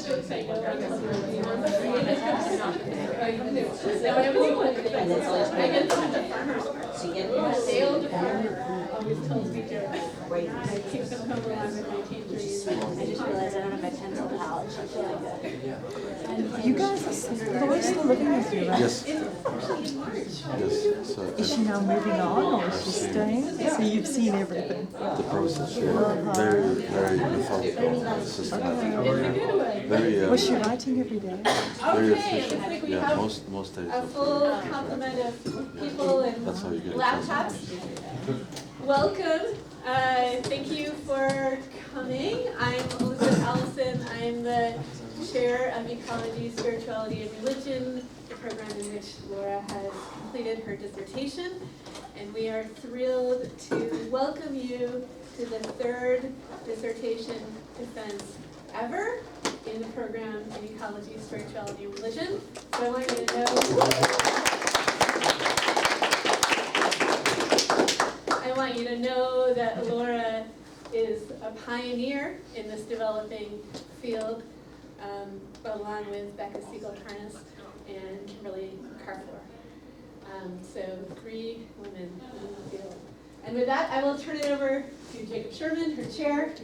don't say no. I just realized I don't have my pencil palette. I feel like that. You guys are Laura's still living with you, right? Yes. Yes. So Is she now moving on or is she staying? So you've seen everything. the process, yeah, very methodical, systematic, very Was she writing every day? very efficient. Yeah, most days. A full complement of people and That's how you get it laptops. Welcome. Thank you for coming. I'm Elizabeth Allison. I'm the chair of ecology, spirituality, and religion, the program in which Laura has completed her dissertation. And we are thrilled to welcome you to the third dissertation defense ever in the program in ecology, spirituality, and religion. So I want you to know that Laura is a pioneer in this developing field, along with Becca Siegel-Karnas and Kimberly Carfor. So 3 women in the field. And with that, I will turn it over to Jacob Sherman, her chair,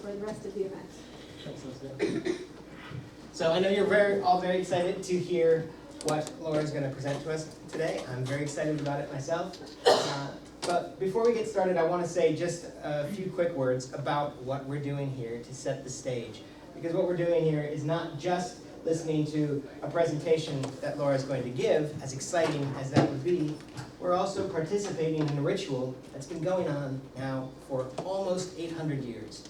for the rest of the event. So I know you're all very excited to hear what Laura's going to present to us today. I'm very excited about it myself. But before we get started, I want to say just a few quick words about what we're doing here to set the stage. Because what we're doing here is not just listening to a presentation that Laura's going to give, as exciting as that would be. We're also participating in a ritual that's been going on now for almost 800 years.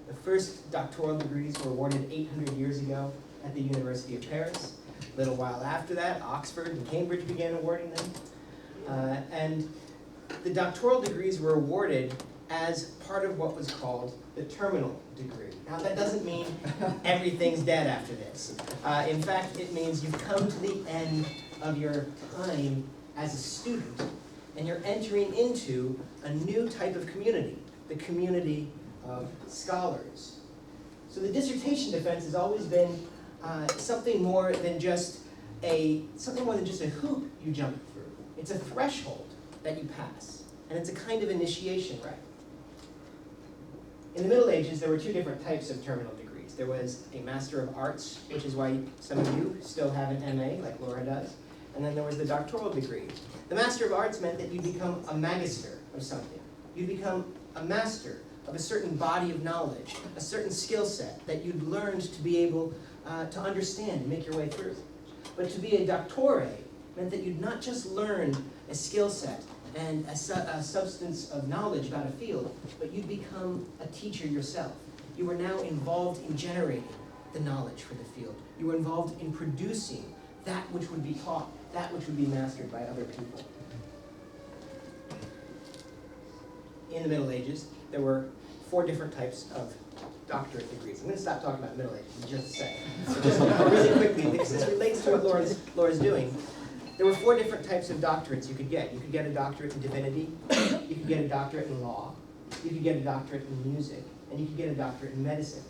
The first doctoral degrees were awarded 800 years ago at the University of Paris. A little while after that, Oxford and Cambridge began awarding them. And the doctoral degrees were awarded as part of what was called the terminal degree. Now that doesn't mean everything's dead after this. In fact, it means you've come to the end of your time as a student and you're entering into a new type of community, the community of scholars. So the dissertation defense has always been something more than just a hoop you jump through. It's a threshold that you pass, and it's a kind of initiation rite. In the Middle Ages, there were 2 different types of terminal degrees. There was a Master of Arts, which is why some of you still have an MA, like Laura does, and then there was the doctoral degree. The Master of Arts meant that you become a magister of something. You become a master of a certain body of knowledge, a certain skill set that you'd learned to be able to understand and make your way through. But to be a doctore meant that you'd not just learned a skill set and a substance of knowledge about a field, but you'd become a teacher yourself. You were now involved in generating the knowledge for the field. You were involved in producing that which would be taught, that which would be mastered by other people. In the Middle Ages, there were 4 different types of doctorate degrees. I'm going to stop talking about Middle Ages in just a second. So just really quickly, because this relates to what Laura's doing. There were 4 different types of doctorates you could get. You could get a doctorate in divinity, you could get a doctorate in law, you could get a doctorate in music, and you could get a doctorate in medicine.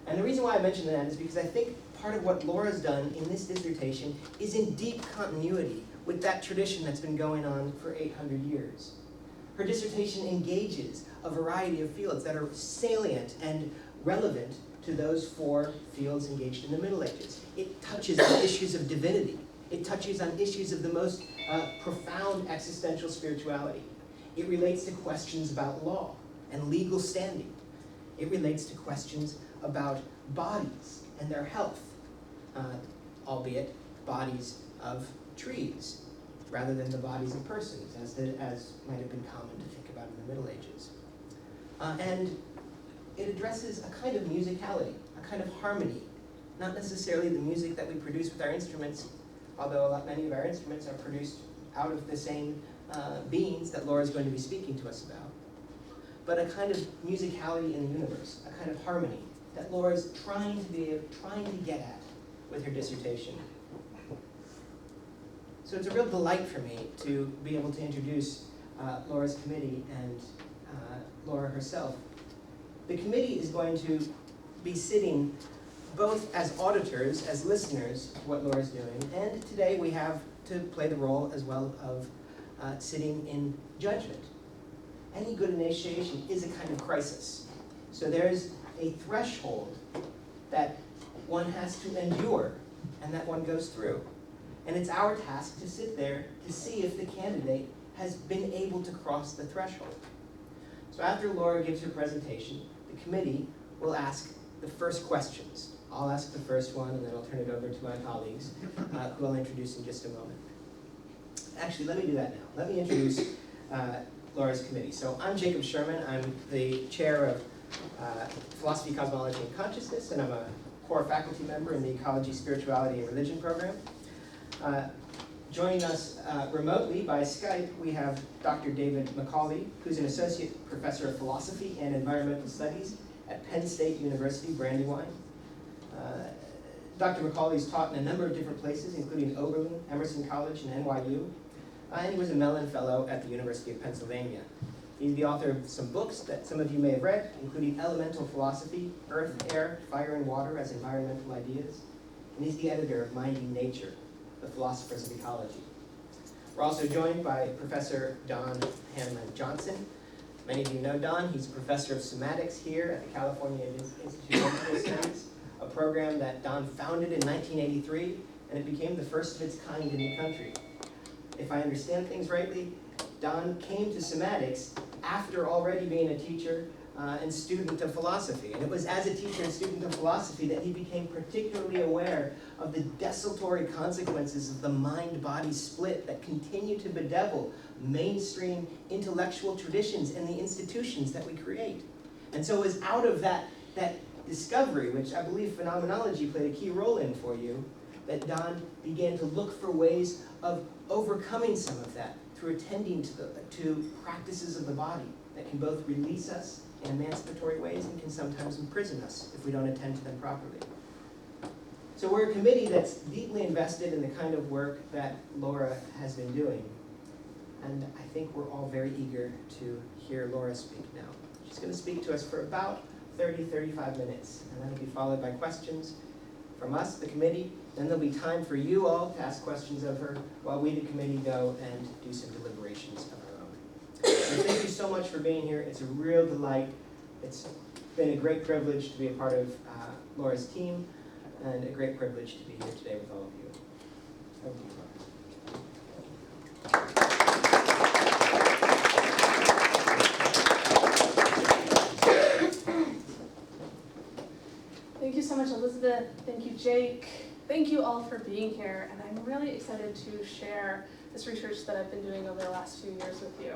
And the reason why I mention that is because I think part of what Laura's done in this dissertation is in deep continuity with that tradition that's been going on for 800 years. Her dissertation engages a variety of fields that are salient and relevant to those 4 fields engaged in the Middle Ages. It touches on issues of divinity. It touches on issues of the most profound existential spirituality. It relates to questions about law and legal standing. It relates to questions about bodies and their health, albeit bodies of trees, rather than the bodies of persons, as might have been common to think about in the Middle Ages. And it addresses a kind of musicality, a kind of harmony, not necessarily the music that we produce with our instruments, although many of our instruments are produced out of the same beings that Laura's going to be speaking to us about, but a kind of musicality in the universe, a kind of harmony that Laura's trying to get at with her dissertation. So it's a real delight for me to be able to introduce Laura's committee and Laura herself. The committee is going to be sitting both as auditors, as listeners, what Laura's doing, and today we have to play the role as well of sitting in judgment. Any good initiation is a kind of crisis. So there's a threshold that one has to endure and that one goes through. And it's our task to sit there to see if the candidate has been able to cross the threshold. So after Laura gives her presentation, the committee will ask the first questions. I'll ask the first one, and then I'll turn it over to my colleagues, who I'll introduce in just a moment. Actually, let me do that now. Let me introduce Laura's committee. So I'm Jacob Sherman. I'm the chair of Philosophy, Cosmology, and Consciousness, and I'm a core faculty member in the Ecology, Spirituality, and Religion program. Joining us remotely by Skype, we have Dr. David Macaulay, who's an associate professor of philosophy and environmental studies at Penn State University, Brandywine. Dr. Macaulay's taught in a number of different places, including Oberlin, Emerson College, and NYU. And he was a Mellon Fellow at the University of Pennsylvania. He's the author of some books that some of you may have read, including Elemental Philosophy, Earth, Air, Fire, and Water as Environmental Ideas. And he's the editor of Minding Nature, The Philosophers of Ecology. We're also joined by Professor Don Hanlon Johnson. Many of you know Don. He's a professor of somatics here at the California Institute of Medical Studies, a program that Don founded in 1983, and it became the first of its kind in the country. If I understand things rightly, Don came to somatics after already being a teacher and student of philosophy. And it was as a teacher and student of philosophy that he became particularly aware of the desultory consequences of the mind-body split that continue to bedevil mainstream intellectual traditions and the institutions that we create. And so it was out of that discovery, which I believe phenomenology played a key role in for you, that Don began to look for ways of overcoming some of that through attending to practices of the body that can both release us in emancipatory ways and can sometimes imprison us if we don't attend to them properly. So we're a committee that's deeply invested in the kind of work that Laura has been doing. And I think we're all very eager to hear Laura speak now. She's going to speak to us for about 35 minutes, and that'll be followed by questions from us, the committee. Then there'll be time for you all to ask questions of her while we, the committee, go and do some deliberations of our own. So thank you so much for being here. It's a real delight. It's been a great privilege to be a part of Laura's team, and a great privilege to be here today with all of you. Over to you, Laura. Thank you so much, Elizabeth. Thank you, Jake. Thank you all for being here. And I'm really excited to share this research that I've been doing over the last few years with you.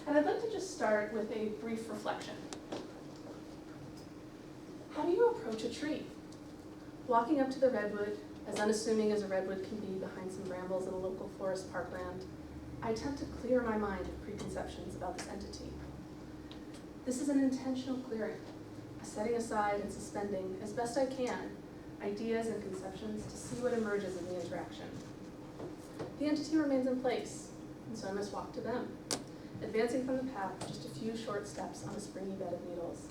And I'd like to just start with a brief reflection. How do you approach a tree? Walking up to the redwood, as unassuming as a redwood can be behind some brambles in a local forest parkland, I attempt to clear my mind of preconceptions about this entity. This is an intentional clearing, a setting aside and suspending, as best I can, ideas and conceptions to see what emerges in the interaction. The entity remains in place, and so I must walk to them, advancing from the path just a few short steps on a springy bed of needles.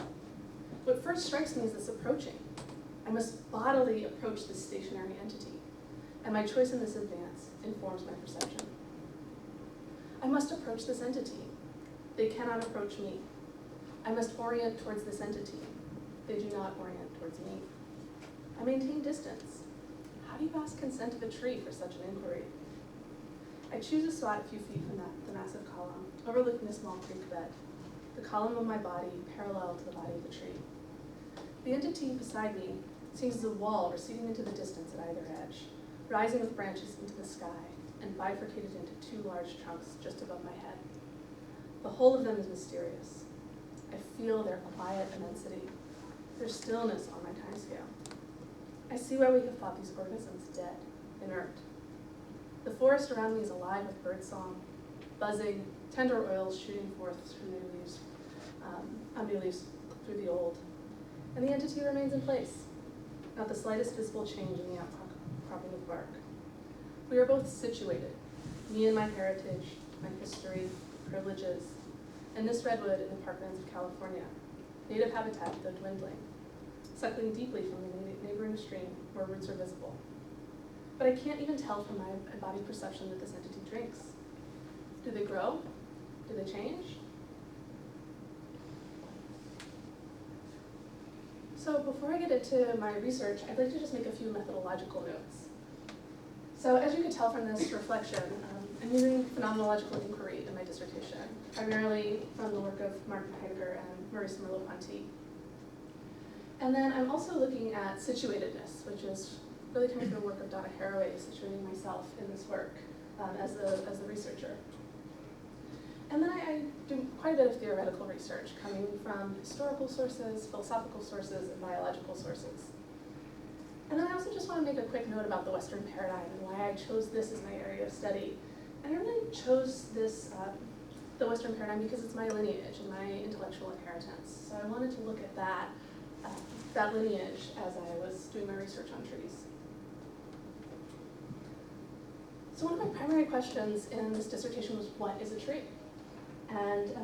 What first strikes me is this approaching. I must bodily approach this stationary entity, and my choice in this advance informs my perception. I must approach this entity. They cannot approach me. I must orient towards this entity. They do not orient towards me. I maintain distance. How do you ask consent of a tree for such an inquiry? I choose a spot a few feet from the massive column, overlooking a small creek bed, the column of my body parallel to the body of the tree. The entity beside me seems as a wall receding into the distance at either edge, rising with branches into the sky, and bifurcated into two large trunks just above my head. The whole of them is mysterious. I feel their quiet immensity, their stillness on my timescale. I see why we have thought these organisms dead, inert. The forest around me is alive with birdsong, buzzing, tender oils shooting forth through new leaves, new leaves through the old. And the entity remains in place, not the slightest visible change in the outcropping of bark. We are both situated, me and my heritage, my history, privileges, and this redwood in the parklands of California, native habitat though dwindling, suckling deeply from the neighboring stream where roots are visible. But I can't even tell from my embodied perception that this entity drinks. Do they grow? Do they change? So before I get into my research, I'd like to just make a few methodological notes. So as you can tell from this reflection, I'm using phenomenological inquiry in my dissertation, primarily from the work of Martin Heidegger and Maurice Merleau-Pontian. And then I'm also looking at situatedness, which is really coming from the work of Donna Haraway, situating myself in this work as the researcher. And then I do quite a bit of theoretical research coming from historical sources, philosophical sources, and biological sources. And then I also just want to make a quick note about the Western paradigm and why I chose this as my area of study. And I really chose this, the Western paradigm, because it's my lineage and my intellectual inheritance. So I wanted to look at that lineage as I was doing my research on trees. So one of my primary questions in this dissertation was, what is a tree? And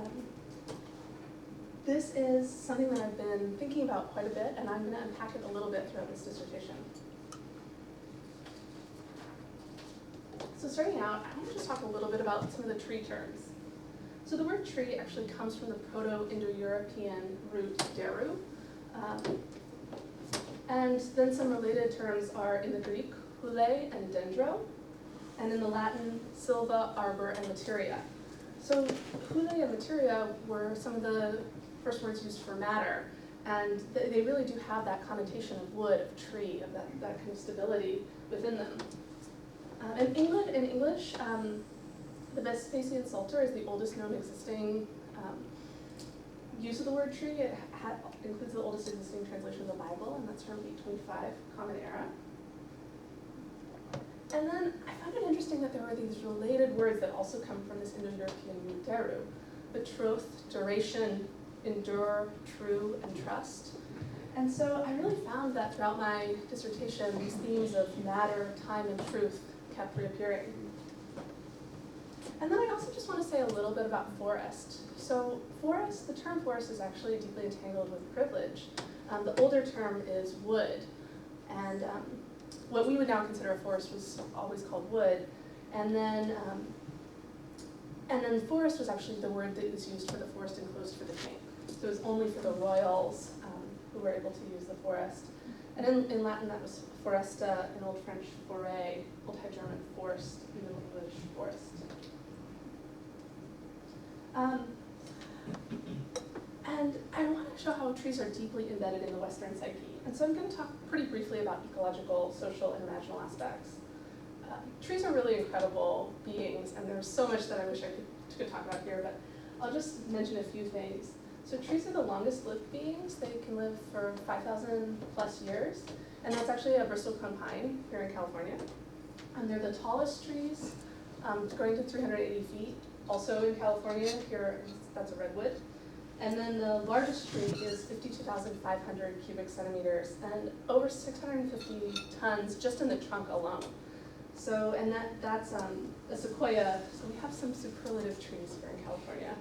this is something that I've been thinking about quite a bit, and I'm going to unpack it a little bit throughout this dissertation. So starting out, I want to just talk a little bit about some of the tree terms. So the word tree actually comes from the Proto-Indo-European root deru, and then some related terms are in the Greek, hule and dendro, and in the Latin, silva, arbor, and materia. So hule and materia were some of the first words used for matter, and they really do have that connotation of wood, of tree, of that kind of stability within them. In English, the Vespasian Psalter is the oldest known existing use of the word tree. It includes the oldest existing translation of the Bible, and that's from 825 Common Era. And then I found it interesting that there were these related words that also come from this Indo-European root deru: betroth, duration, endure, true, and trust. And so I really found that throughout my dissertation, these themes of matter, time, and truth kept reappearing. And then I also just want to say a little bit about forest. So forest, the term forest is actually deeply entangled with privilege. The older term is wood, and what we would now consider a forest was always called wood. And then forest was actually the word that was used for the forest enclosed for the king. So it was only for the royals who were able to use the forest. And in Latin, that was foresta, in Old French, forêt, Old High German, forest, Middle English, forest. And I want to show how trees are deeply embedded in the Western psyche. And so I'm going to talk pretty briefly about ecological, social, and imaginal aspects. Trees are really incredible beings, and there's so much that I wish I could talk about here, but I'll just mention a few things. So trees are the longest lived beings. They can live for 5,000 plus years, and that's actually a Bristol cone pine here in California. And they're the tallest trees, growing to 380 feet, also in California. Here, that's a redwood. And then the largest tree is 52,500 cubic centimeters and over 650 tons just in the trunk alone. So, and that's a sequoia. So we have some superlative trees here in California.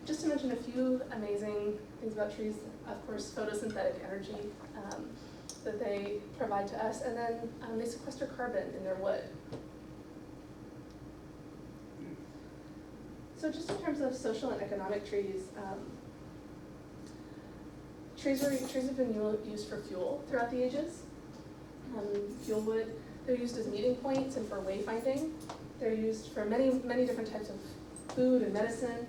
Just to mention a few amazing things about trees, of course, photosynthetic energy that they provide to us, and then they sequester carbon in their wood. So just in terms of social and economic trees, trees have been used for fuel throughout the ages. Fuel wood, they're used as meeting points and for wayfinding. They're used for many, many different types of food and medicine,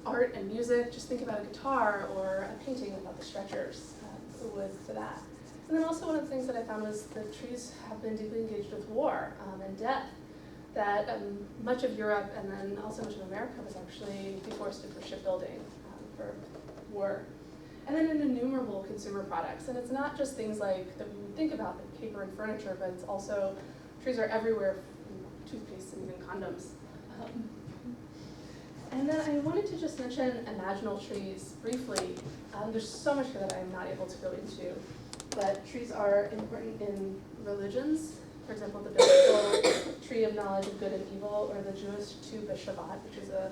art and music. Just think about a guitar or a painting about the stretchers, the wood for that. And then also one of the things that I found was that trees have been deeply engaged with war and death. That much of Europe and then also much of America was actually deforested for shipbuilding, for war. And then in innumerable consumer products. And it's not just things like that we would think about, like paper and furniture, but it's also, trees are everywhere, toothpaste and even condoms. And then I wanted to just mention imaginal trees briefly. There's so much here that I'm not able to go into, but trees are important in religions, For example, the biblical tree of knowledge of good and evil, or the Jewish Tu B'Shabbat, which is a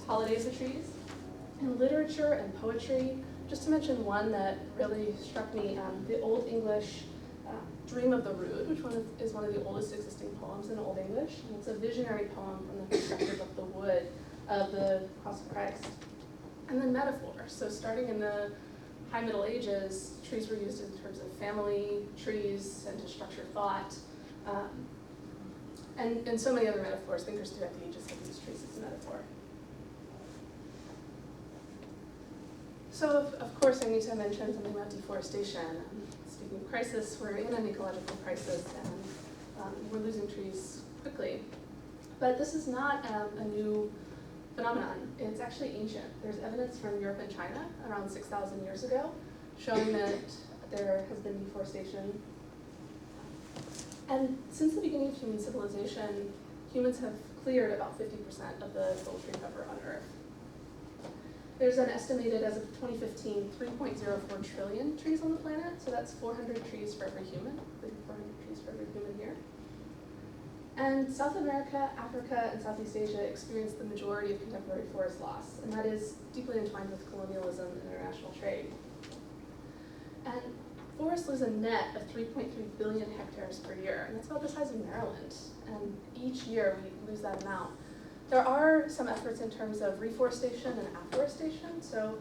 holiday for trees. In literature and poetry, just to mention one that really struck me, the Old English Dream of the Rood, which is one of the oldest existing poems in Old English. And it's a visionary poem from the perspective of the wood of the cross of Christ. And then metaphors. So starting in the High Middle Ages, trees were used in terms of family trees and to structure thought. And so many other metaphors. Thinkers throughout the ages have used trees as a metaphor. So, of course, I need to mention something about deforestation. Speaking of crisis, we're in an ecological crisis, and we're losing trees quickly. But this is not a new phenomenon. It's actually ancient. There's evidence from Europe and China around 6,000 years ago showing that there has been deforestation. And since the beginning of human civilization, humans have cleared about 50% of the total tree cover on Earth. There's an estimated, as of 2015, 3.04 trillion trees on the planet, so that's 400 trees for every human, 400 trees for every human year. And South America, Africa, and Southeast Asia experience the majority of contemporary forest loss, and that is deeply entwined with colonialism and international trade. And forests lose a net of 3.3 billion hectares per year, and that's about the size of Maryland, and each year we lose that amount. There are some efforts in terms of reforestation and afforestation, so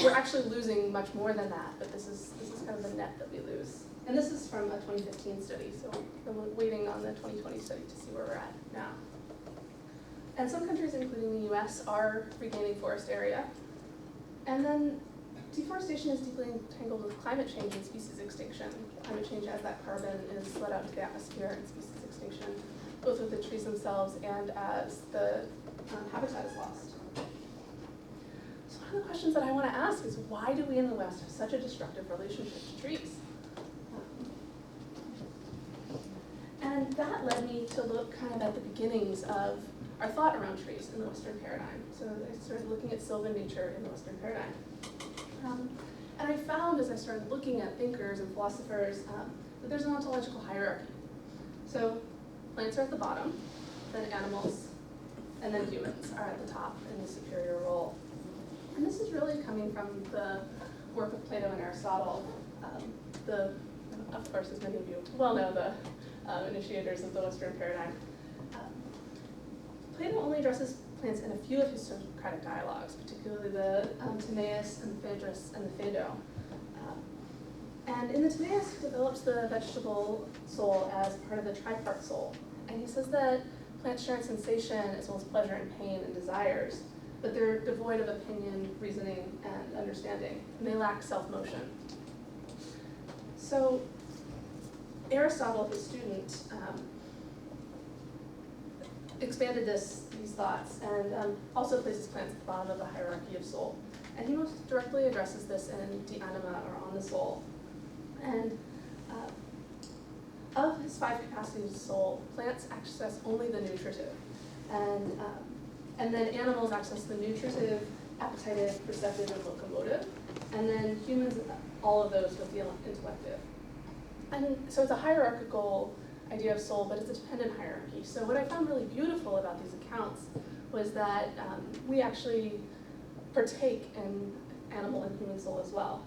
we're actually losing much more than that, but this is kind of the net that we lose. And this is from a 2015 study, so we're waiting on the 2020 study to see where we're at now. And some countries, including the US, are regaining forest area. And then deforestation is deeply entangled with climate change and species extinction. Climate change as that carbon is let out into the atmosphere, and species extinction, both with the trees themselves and as the habitat is lost. So one of the questions that I want to ask is, why do we in the West have such a destructive relationship to trees? And that led me to look kind of at the beginnings of our thought around trees in the Western paradigm. So I started looking at sylvan nature in the Western paradigm. And I found, as I started looking at thinkers and philosophers, that there's an ontological hierarchy. So plants are at the bottom, then animals, and then humans are at the top in the superior role. And this is really coming from the work of Plato and Aristotle. Of course, as many of you well know, the initiators of the Western paradigm. Plato only addresses plants in a few of his Socratic dialogues, particularly the Timaeus and the Phaedrus and the Phaedo. And in the Timaeus, he develops the vegetable soul as part of the tripart soul. And he says that plants share in sensation as well as pleasure and pain and desires, but they're devoid of opinion, reasoning, and understanding, and they lack self-motion. So Aristotle, his student, expanded these thoughts and also places plants at the bottom of the hierarchy of soul. And he most directly addresses this in De Anima, or On the Soul. And of his 5 capacities of soul, plants access only the nutritive. And then animals access the nutritive, appetitive, perceptive, and locomotive. And then humans, all of those with the intellective. And so it's a hierarchical idea of soul, but it's a dependent hierarchy. So what I found really beautiful about these accounts was that we actually partake in animal and human soul as well.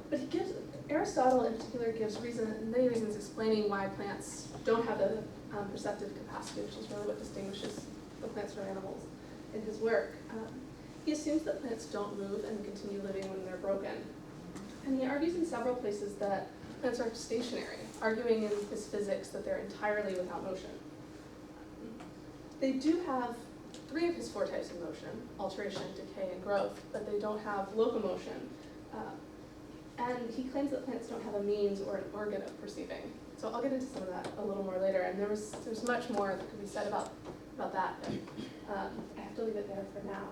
But Aristotle in particular gives many reasons explaining why plants don't have the perceptive capacity, which is really what distinguishes the plants from animals in his work. He assumes that plants don't move and continue living when they're broken. And he argues in several places that plants are stationary, arguing in his physics that they're entirely without motion. They do have 3 of his 4 types of motion, alteration, decay, and growth, but they don't have locomotion. And he claims that plants don't have a means or an organ of perceiving. So I'll get into some of that a little more later, and there's much more that could be said about that, but I have to leave it there for now.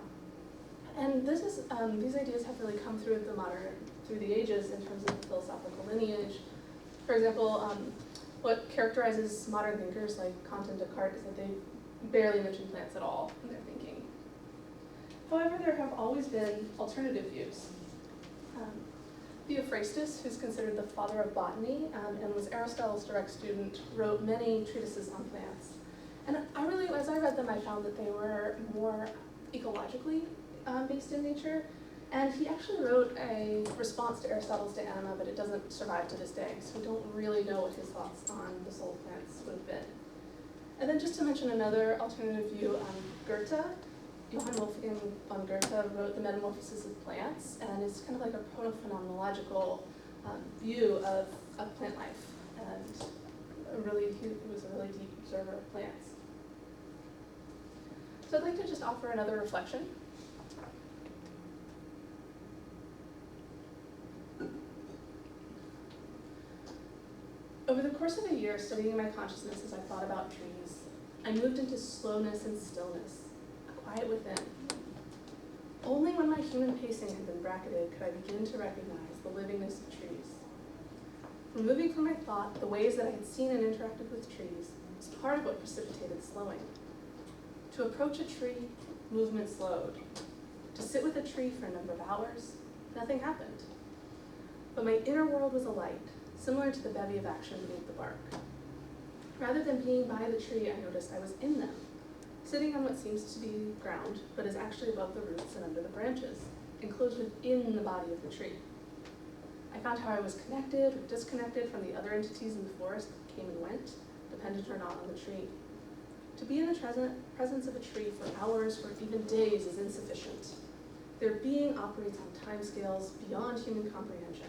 And this is these ideas have really come through the ages in terms of the philosophical lineage. For example, what characterizes modern thinkers like Kant and Descartes is that they barely mention plants at all in their thinking. However, there have always been alternative views. Theophrastus, who's considered the father of botany and was Aristotle's direct student, wrote many treatises on plants. And as I read them, I found that they were more ecologically based in nature. And he actually wrote a response to Aristotle's De Anima, but it doesn't survive to this day, so we don't really know what his thoughts on the soul of plants would have been. And then just to mention another alternative view, Goethe, Johann Wolfgang von Goethe wrote The Metamorphosis of Plants, and it's kind of like a proto-phenomenological view of plant life. And he was a really deep observer of plants. So I'd like to just offer another reflection. Over the course of a year studying my consciousness as I thought about trees, I moved into slowness and stillness, a quiet within. Only when my human pacing had been bracketed could I begin to recognize the livingness of trees. Removing from my thought the ways that I had seen and interacted with trees was part of what precipitated slowing. To approach a tree, movement slowed. To sit with a tree for a number of hours, nothing happened. But my inner world was alight, similar to the bevy of action beneath the bark. Rather than being by the tree, I noticed I was in them, sitting on what seems to be ground, but is actually above the roots and under the branches, enclosed within the body of the tree. I found how I was connected or disconnected from the other entities in the forest that came and went, dependent or not on the tree. To be in the presence of a tree for hours or even days is insufficient. Their being operates on timescales beyond human comprehension,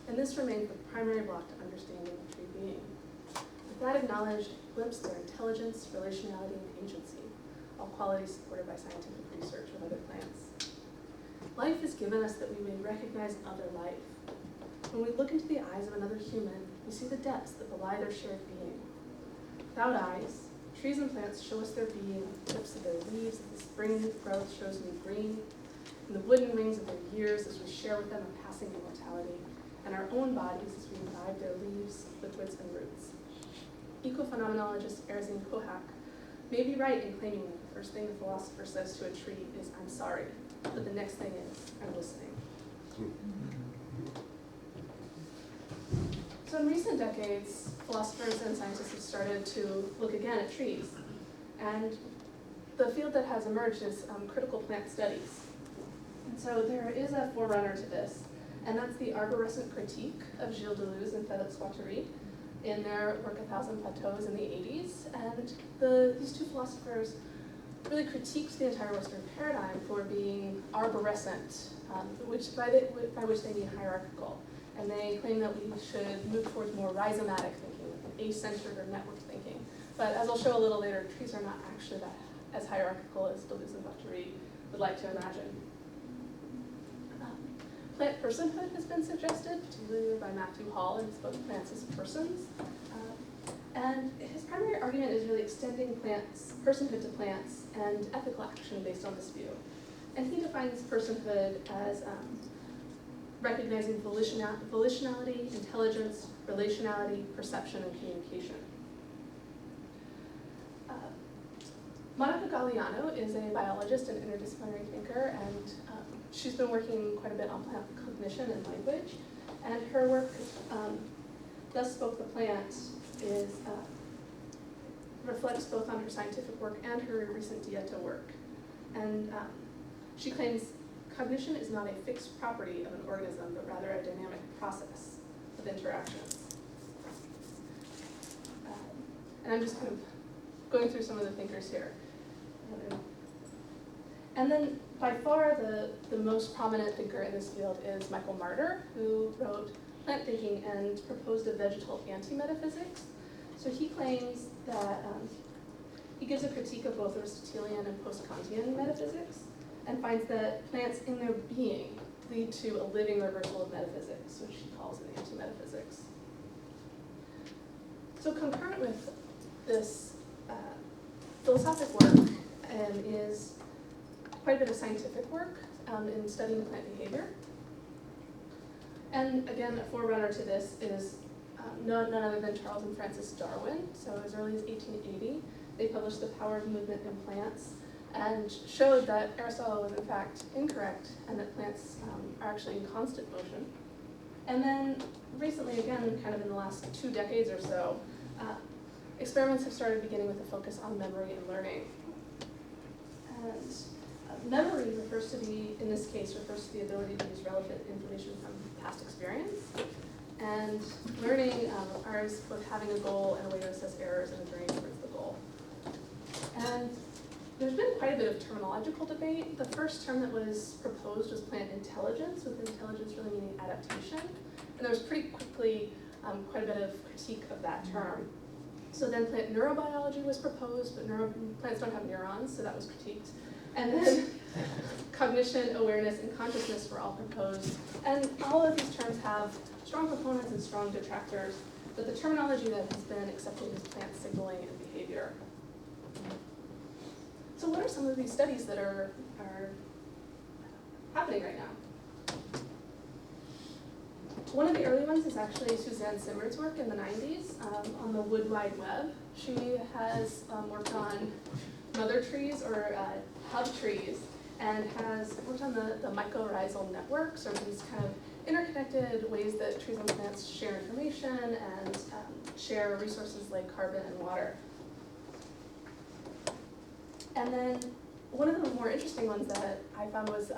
and this remains the primary block to understanding of tree being. With that acknowledged, I glimpsed their intelligence, relationality, and agency, all qualities supported by scientific research with other plants. Life is given us that we may recognize other life. When we look into the eyes of another human, we see the depths that belie their shared being. Without eyes, trees and plants show us their being on the tips of their leaves as the spring growth shows new green, in the wooden rings of their years as we share with them a passing immortality, and our own bodies as we imbibe their leaves, liquids, and roots. Eco-phenomenologist Erzin Kohak may be right in claiming that the first thing a philosopher says to a tree is, "I'm sorry," but the next thing is, "I'm listening." So in recent decades, philosophers and scientists have started to look again at trees. And the field that has emerged is critical plant studies. And so there is a forerunner to this, and that's the arborescent critique of Gilles Deleuze and Philippe Guattari in their work A Thousand Plateaus in the 80s. And these two philosophers really critiqued the entire Western paradigm for being arborescent, by which they mean hierarchical. And they claim that we should move towards more rhizomatic thinking, acentered or network thinking. But as I'll show a little later, trees are not actually that as hierarchical as Deleuze and Guattari would like to imagine. Plant personhood has been suggested, particularly by Matthew Hall in his book Plants as Persons. And his primary argument is really extending personhood to plants and ethical action based on this view. And he defines personhood as recognizing volitionality, intelligence, relationality, perception, and communication. Monica Galliano is a biologist and interdisciplinary thinker, and she's been working quite a bit on plant cognition and language. And her work, Thus Spoke the Plant, reflects both on her scientific work and her recent Dieta work. And she claims cognition is not a fixed property of an organism, but rather a dynamic process of interactions. And I'm just kind of going through some of the thinkers here. And then by far the most prominent thinker in this field is Michael Marder, who wrote Plant Thinking and proposed a vegetal anti-metaphysics. So he claims that he gives a critique of both Aristotelian and post-Kantian metaphysics, and finds that plants in their being lead to a living reversal of metaphysics, which he calls an anti-metaphysics. So concurrent with this philosophic work is quite a bit of scientific work in studying plant behavior. And again, a forerunner to this is none other than Charles and Francis Darwin. So as early as 1880, they published The Power of Movement in Plants, and showed that Aristotle was in fact incorrect and that plants are actually in constant motion. And then recently, again, kind of in the last 2 decades or so, experiments have started beginning with a focus on memory and learning. And memory refers to the ability to use relevant information from past experience. And learning requires both having a goal and a way to assess errors and journey towards the goal. And there's been quite a bit of terminological debate. The first term that was proposed was plant intelligence, with intelligence really meaning adaptation. And there was pretty quickly quite a bit of critique of that term. So then plant neurobiology was proposed, but plants don't have neurons, so that was critiqued. And then cognition, awareness, and consciousness were all proposed. And all of these terms have strong proponents and strong detractors, but the terminology that has been accepted is plant signaling and behavior. So what are some of these studies that are happening right now? One of the early ones is actually Suzanne Simard's work in the 90s on the Wood Wide Web. She has worked on mother trees or hub trees, and has worked on the mycorrhizal networks, or these kind of interconnected ways that trees and plants share information and share resources like carbon and water. And then one of the more interesting ones that I found was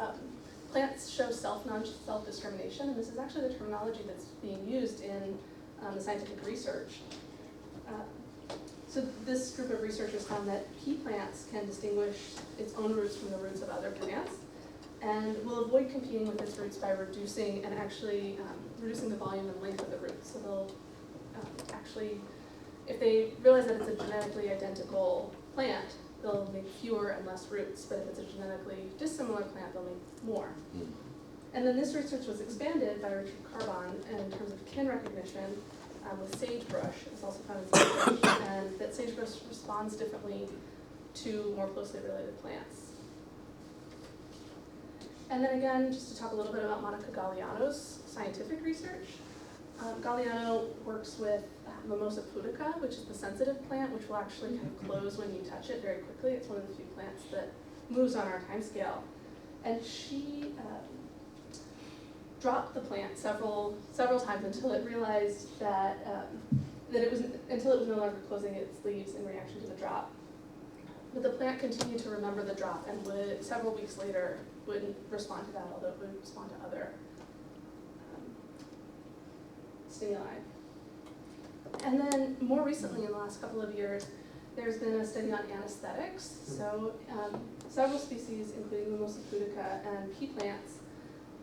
plants show self, non-self discrimination, and this is actually the terminology that's being used in the scientific research. So this group of researchers found that pea plants can distinguish its own roots from the roots of other plants, and will avoid competing with its roots by reducing the volume and length of the roots. So they'll actually, if they realize that it's a genetically identical plant, they'll make fewer and less roots, but if it's a genetically dissimilar plant, they'll make more. And then this research was expanded by Richard Carbon in terms of kin recognition with sagebrush. It's also found in sagebrush, and that sagebrush responds differently to more closely related plants. And then again, just to talk a little bit about Monica Galliano's scientific research. Galliano works with Mimosa pudica, which is the sensitive plant, which will actually kind of close when you touch it very quickly. It's one of the few plants that moves on our time scale. And she dropped the plant several times until it realized that it was no longer closing its leaves in reaction to the drop. But the plant continued to remember the drop, and would several weeks later wouldn't respond to that, although it would respond to other stimuli. And then more recently, in the last couple of years, there's been a study on anesthetics. So several species, including Mimosa pudica and pea plants,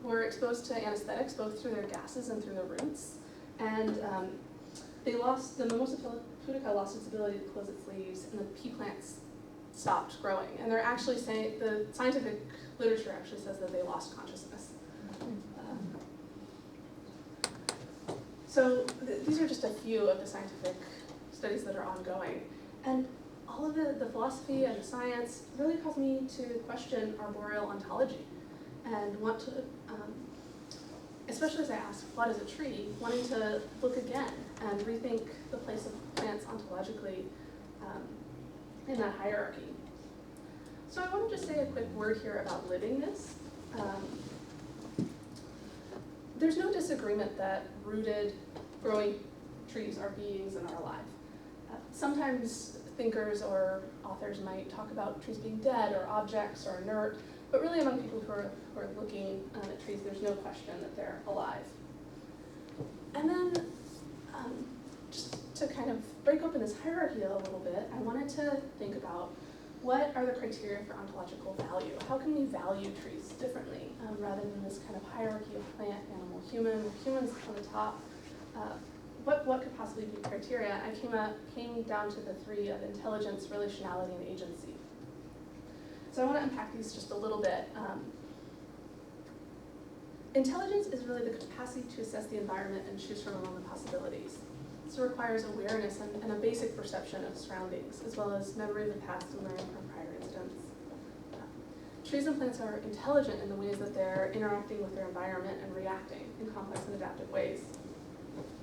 were exposed to anesthetics both through their gases and through their roots. And the Mimosa pudica lost its ability to close its leaves, and the pea plants stopped growing. And they're actually saying, the scientific literature actually says that they lost consciousness. So these are just a few of the scientific studies that are ongoing. And all of the philosophy and the science really caused me to question arboreal ontology, and want to, especially as I asked, what is a tree, wanting to look again and rethink the place of plants ontologically in that hierarchy. So I want to just say a quick word here about livingness. There's no disagreement that rooted, growing trees are beings and are alive. Sometimes thinkers or authors might talk about trees being dead or objects or inert, but really among people who are looking at trees, there's no question that they're alive. And then just to kind of break open this hierarchy a little bit, I wanted to think about what are the criteria for ontological value? How can we value trees differently rather than this kind of hierarchy of plant, animal, human, humans on the top? What could possibly be criteria? I came down to the three of intelligence, relationality, and agency. So I want to unpack these just a little bit. Intelligence is really the capacity to assess the environment and choose from among the possibilities. This requires awareness and a basic perception of surroundings, as well as memory of the past and learning from prior incidents. Trees and plants are intelligent in the ways that they're interacting with their environment and reacting in complex and adaptive ways.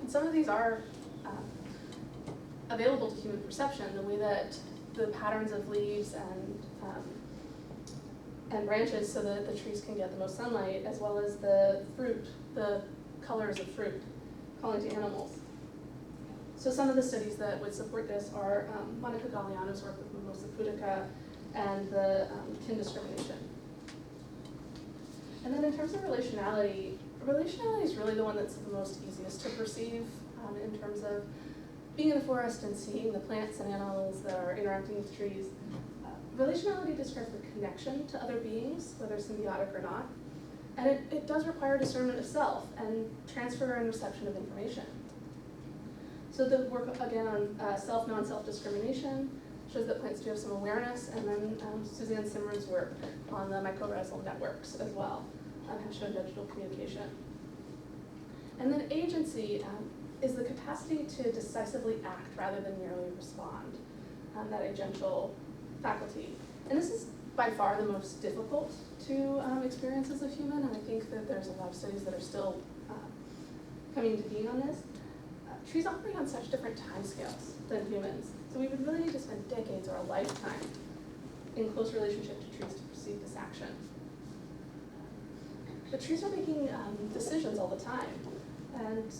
And some of these are available to human perception, the way that the patterns of leaves and branches so that the trees can get the most sunlight, as well as the fruit, the colors of fruit, calling to animals. So some of the studies that would support this are Monica Galliano's work with Mimosa pudica and the kin discrimination. And then in terms of relationality, relationality is really the one that's the most easiest to perceive in terms of being in the forest and seeing the plants and animals that are interacting with trees. Relationality describes the connection to other beings, whether symbiotic or not, and it does require discernment of self and transfer and reception of information. So the work, again, on self, non-self discrimination shows that plants do have some awareness, and then Suzanne Simron's work on the mycorrhizal networks as well has shown digital communication. And then agency is the capacity to decisively act rather than merely respond, that agential faculty. And this is by far the most difficult to experience as a human, and I think that there's a lot of studies that are still coming to being on this. Trees operate on such different timescales than humans, so we would really need to spend decades or a lifetime in close relationship to trees to perceive this action. But trees are making decisions all the time, and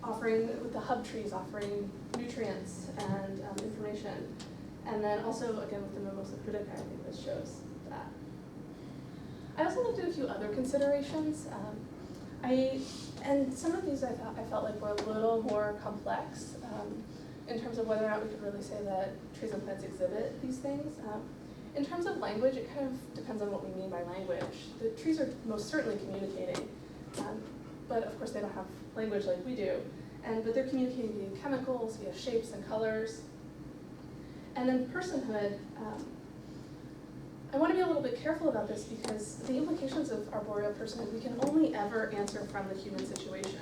offering, with the hub trees, offering nutrients and information. And then also, again, with the Mimosa pudica, I think this shows that. I also looked at a few other considerations. And some of these I felt like were a little more complex in terms of whether or not we could really say that trees and plants exhibit these things. In terms of language, it kind of depends on what we mean by language. The trees are most certainly communicating, but of course they don't have language like we do. But they're communicating via chemicals, via shapes and colors. And then personhood, I want to be a little bit careful about this because the implications of arboreal personhood we can only ever answer from the human situation.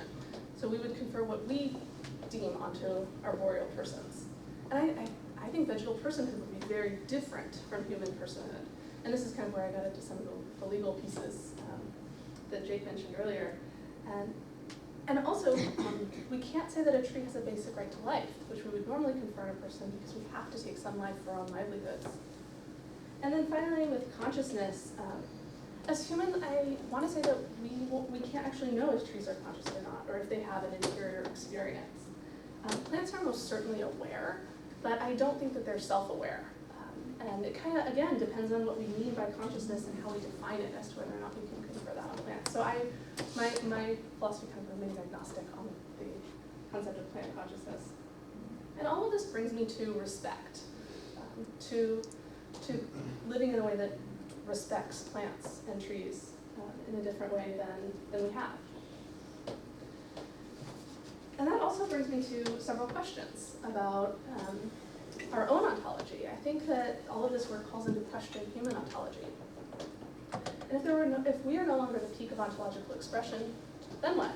So we would confer what we deem onto arboreal persons. And I think vegetal personhood would be very different from human personhood. And this is kind of where I got into some of the legal pieces that Jake mentioned earlier. And also, we can't say that a tree has a basic right to life, which we would normally confer on a person because we have to take some life for our own livelihoods. And then finally, with consciousness, as humans, I want to say that we can't actually know if trees are conscious or not, or if they have an interior experience. Plants are most certainly aware, but I don't think that they're self-aware. And it kind of, again, depends on what we mean by consciousness and how we define it as to whether or not we can confer that on plants. So my philosophy kind of remains agnostic on the concept of plant consciousness. And all of this brings me to respect, to living in a way that respects plants and trees in a different way than we have. And that also brings me to several questions about our own ontology. I think that all of this work calls into question human ontology. And if we are no longer the peak of ontological expression, then what?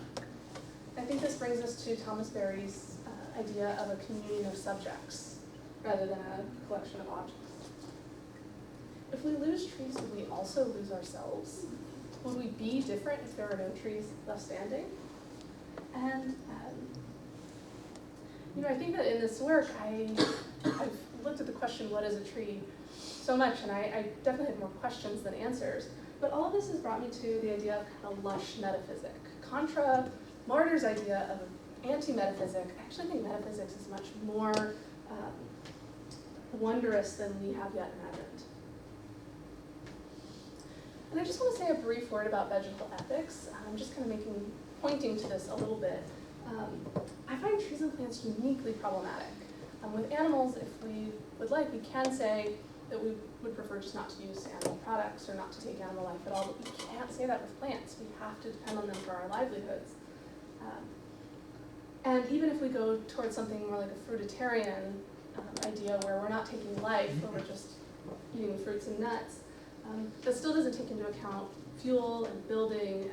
I think this brings us to Thomas Berry's idea of a communion of subjects rather than a collection of objects. If we lose trees, would we also lose ourselves? Would we be different if there were no trees left standing? And I think that in this work, I've looked at the question, what is a tree, so much, and I definitely had more questions than answers. But all of this has brought me to the idea of kind of lush metaphysic. Contra Martyr's idea of anti-metaphysic, I actually think metaphysics is much more wondrous than we have yet imagined. And I just want to say a brief word about vegetal ethics. I'm just kind of pointing to this a little bit. I find trees and plants uniquely problematic. With animals, if we would like, we can say that we would prefer just not to use animal products or not to take animal life at all, but we can't say that with plants. We have to depend on them for our livelihoods. And even if we go towards something more like a fruitarian idea where we're not taking life, where we're just eating fruits and nuts, that still doesn't take into account fuel and building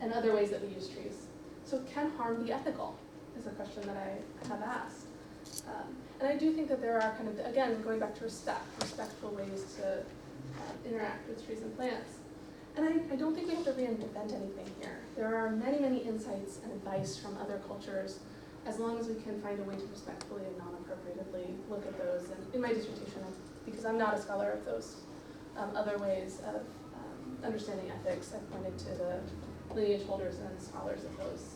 and other ways that we use trees. So can harm be ethical, is a question that I have asked. And I do think that there are kind of, again, going back to respectful ways to interact with trees and plants. And I don't think we have to reinvent anything here. There are many, many insights and advice from other cultures, as long as we can find a way to respectfully and non-appropriately look at those. And in my dissertation, I because I'm not a scholar of those other ways of understanding ethics. I pointed to the lineage holders and scholars of those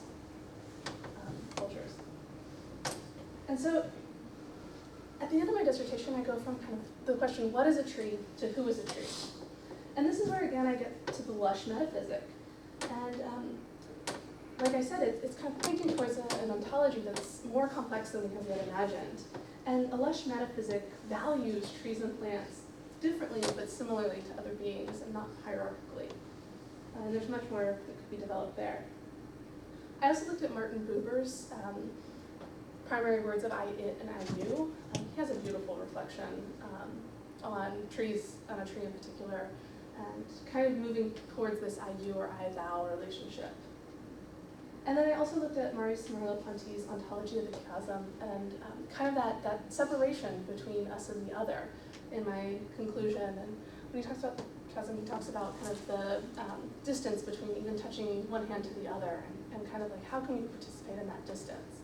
cultures. And so at the end of my dissertation, I go from kind of the question, what is a tree, to who is a tree? And this is where, again, I get to the lush metaphysic. And like I said, it's kind of pointing towards an ontology that's more complex than we have yet imagined. And a lush metaphysic values trees and plants differently but similarly to other beings and not hierarchically. And there's much more that could be developed there. I also looked at Martin Buber's primary words of I, it, and I, you. He has a beautiful reflection on trees, on a tree in particular, and kind of moving towards this I, you, or I, thou relationship. And then I also looked at Maurice Merleau-Ponty's Ontology of the Chasm, and kind of that separation between us and the other in my conclusion. And when he talks about the chasm, he talks about kind of the distance between even touching one hand to the other, and kind of like how can we participate in that distance,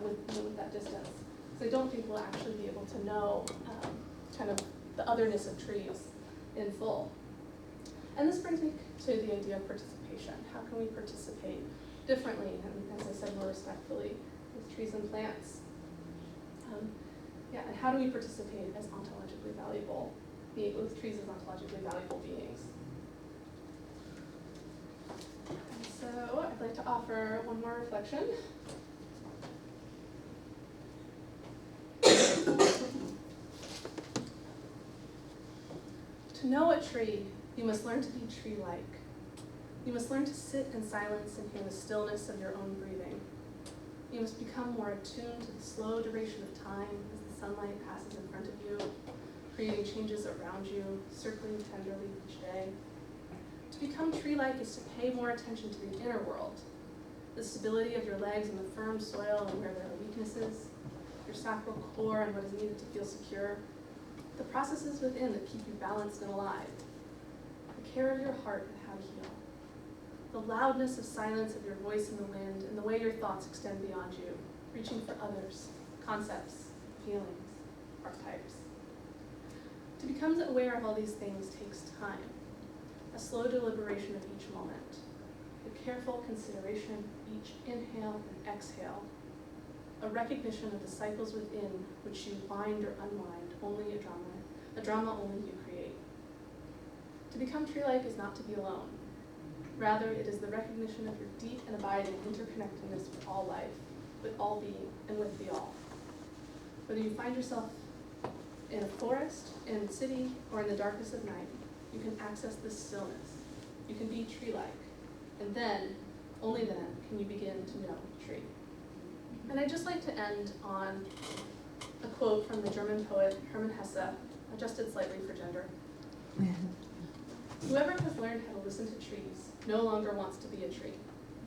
with that distance. So I don't think we'll actually be able to know kind of the otherness of trees in full. And this brings me to the idea of participation. How can we participate differently, and as I said, more respectfully, with trees and plants? And how do we participate as ontologically valuable beings, with trees as ontologically valuable beings? And so I'd like to offer one more reflection. To know a tree, you must learn to be tree-like. You must learn to sit in silence and hear the stillness of your own breathing. You must become more attuned to the slow duration of time as the sunlight passes in front of you, creating changes around you, circling tenderly each day. To become tree-like is to pay more attention to the inner world, the stability of your legs in the firm soil and where there are weaknesses, your sacral core and what is needed to feel secure, the processes within that keep you balanced and alive, the care of your heart and how to heal, the loudness of silence of your voice in the wind, and the way your thoughts extend beyond you, reaching for others, concepts, feelings, archetypes. To become aware of all these things takes time, a slow deliberation of each moment, a careful consideration of each inhale and exhale, a recognition of the cycles within which you wind or unwind, only a drama only you create. To become tree-like is not to be alone. Rather, it is the recognition of your deep and abiding interconnectedness with all life, with all being, and with the all. Whether you find yourself in a forest, in a city, or in the darkness of night, you can access this stillness. You can be tree-like. And then, only then, can you begin to know the tree. And I'd just like to end on a quote from the German poet Hermann Hesse, adjusted slightly for gender. Whoever has learned how to listen to trees no longer wants to be a tree.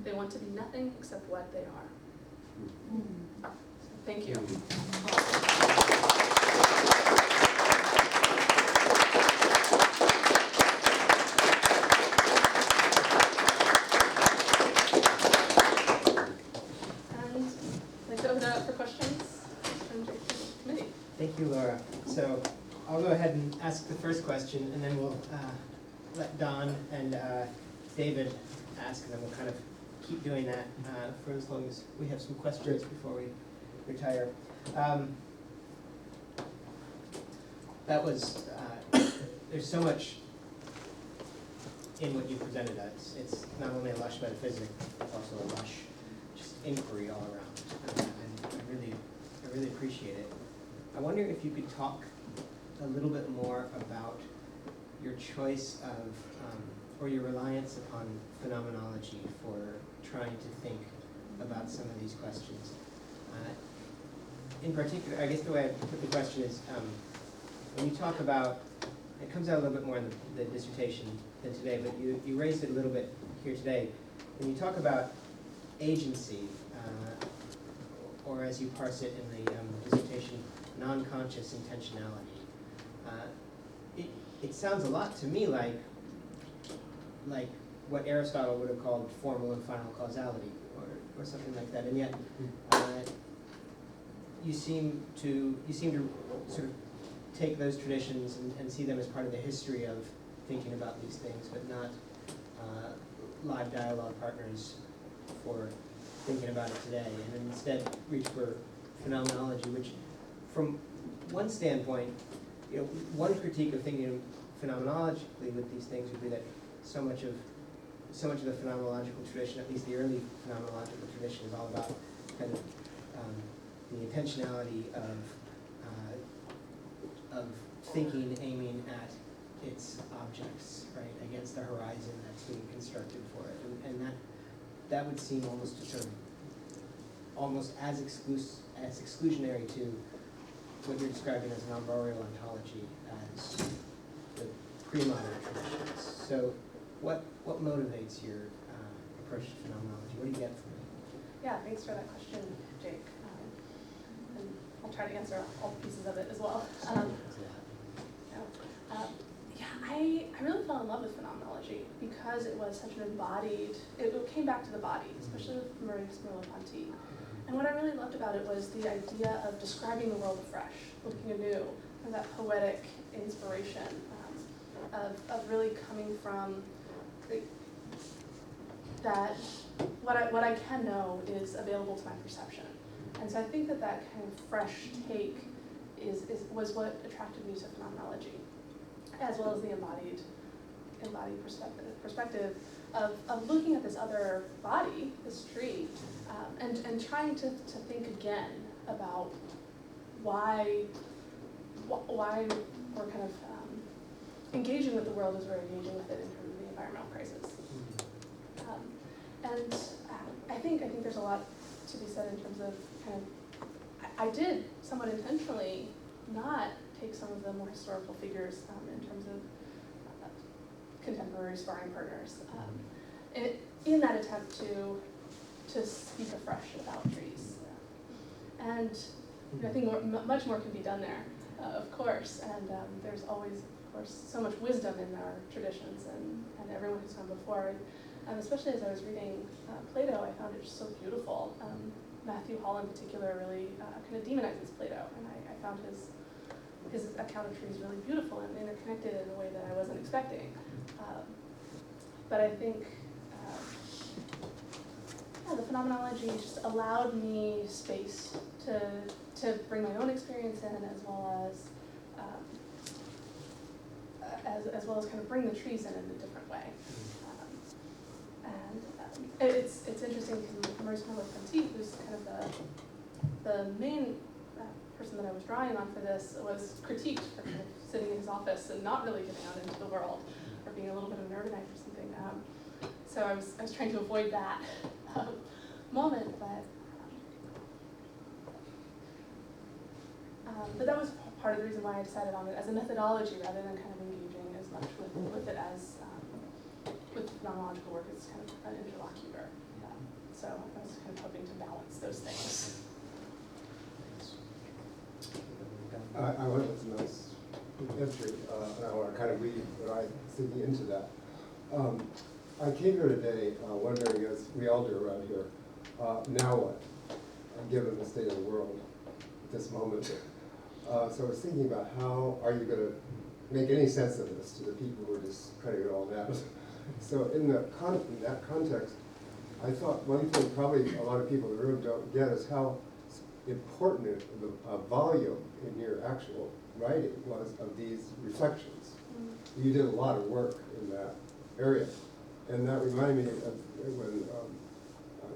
They want to be nothing except what they are. So, thank you. Thank you, Laura. So I'll go ahead and ask the first question, and then we'll let Don and David ask, and then we'll kind of keep doing that for as long as we have some questions before we retire. That was, there's so much in what you presented us. It's not only a lush metaphysic, but also a lush just inquiry all around. And I really appreciate it. I wonder if you could talk a little bit more about your choice of, or your reliance upon phenomenology for trying to think about some of these questions. In particular, I guess the way I put the question is, when you talk about, it comes out a little bit more in the dissertation than today, but you raised it a little bit here today. When you talk about agency, or as you parse it in the dissertation, non-conscious intentionality. It sounds a lot to me like what Aristotle would have called formal and final causality, or something like that. And yet, you seem to sort of take those traditions and see them as part of the history of thinking about these things, but not live dialogue partners for thinking about it today, and instead reach for phenomenology, which from one standpoint, one critique of thinking phenomenologically with these things would be that so much of the phenomenological tradition, at least the early phenomenological tradition, is all about kind of the intentionality of thinking aiming at its objects, right, against the horizon that's being constructed for it, and that would seem almost to sort of almost as exclusionary to what you're describing as an arboreal ontology as the pre-modern traditions. So what motivates your approach to phenomenology? What do you get from it? Yeah, thanks for that question, Jake. And I'll try to answer all pieces of it as well. I really fell in love with phenomenology because it was such an embodied, it came back to the body, especially with Merleau-Pontian. And what I really loved about it was the idea of describing the world afresh, looking anew, and that poetic inspiration of really coming from that what I can know is available to my perception. And so I think that kind of fresh take was what attracted me to phenomenology, as well as the embodied perspective of looking at this other body, this tree, and trying to think again about why we're kind of engaging with the world as we're engaging with it in terms of the environmental crisis. I think there's a lot to be said in terms of kind of, I did somewhat intentionally not take some of the more historical figures in terms of contemporary sparring partners in that attempt to speak afresh about trees. And I think much more can be done there, of course, and there's always, of course, so much wisdom in our traditions and everyone who's come before. Especially as I was reading Plato, I found it just so beautiful. Matthew Hall in particular really kind of demonizes Plato, and I found his account of trees really beautiful and interconnected in a way that I wasn't expecting. But I think the phenomenology just allowed me space to bring my own experience in, as well as kind of bring the trees in a different way. It's interesting because Merleau-Pontian, who's kind of the main person that I was drawing on for this, was critiqued for kind of sitting in his office and not really getting out into the world, or being a little bit of an urbanite or something. So I was trying to avoid that moment, but that was part of the reason why I decided on it as a methodology rather than kind of engaging as much with it as with phenomenological work as kind of an interlocutor. So I was kind of hoping to balance those things. I went with a nice entry, and I want to kind of read what I'm thinking into that. I came here today wondering, as we all do around here, now what, given the state of the world at this moment. So I was thinking about how are you going to make any sense of this to the people who are just cutting it all down. So in that context, I thought one thing probably a lot of people in the room don't get is how important the volume in your actual writing was of these reflections. You did a lot of work in that area. And that reminded me of when,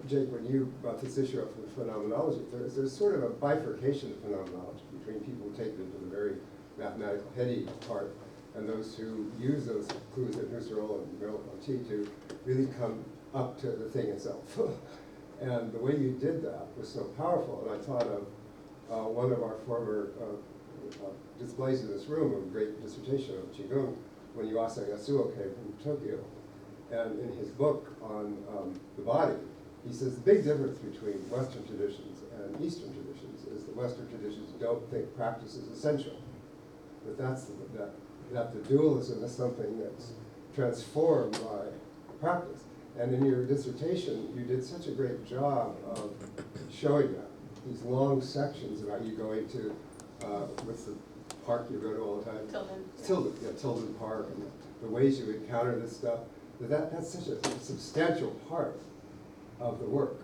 Jake, when you brought this issue up for phenomenology, there's sort of a bifurcation of phenomenology between people who take it into the very mathematical, heady part, and those who use those clues in Husserl and Merleau-Pontian to really come up to the thing itself. And the way you did that was so powerful, and I thought of one of our former displays in this room of a great dissertation of Qigong when Yuasa Yasuo came from Tokyo. And in his book on the body, he says the big difference between Western traditions and Eastern traditions is that Western traditions don't think practice is essential. That the dualism is something that's transformed by practice. And in your dissertation, you did such a great job of showing that. These long sections about you going to, with the park you go to all the time? Tilden. Tilden Park, and the ways you encounter this stuff, that's such a substantial part of the work.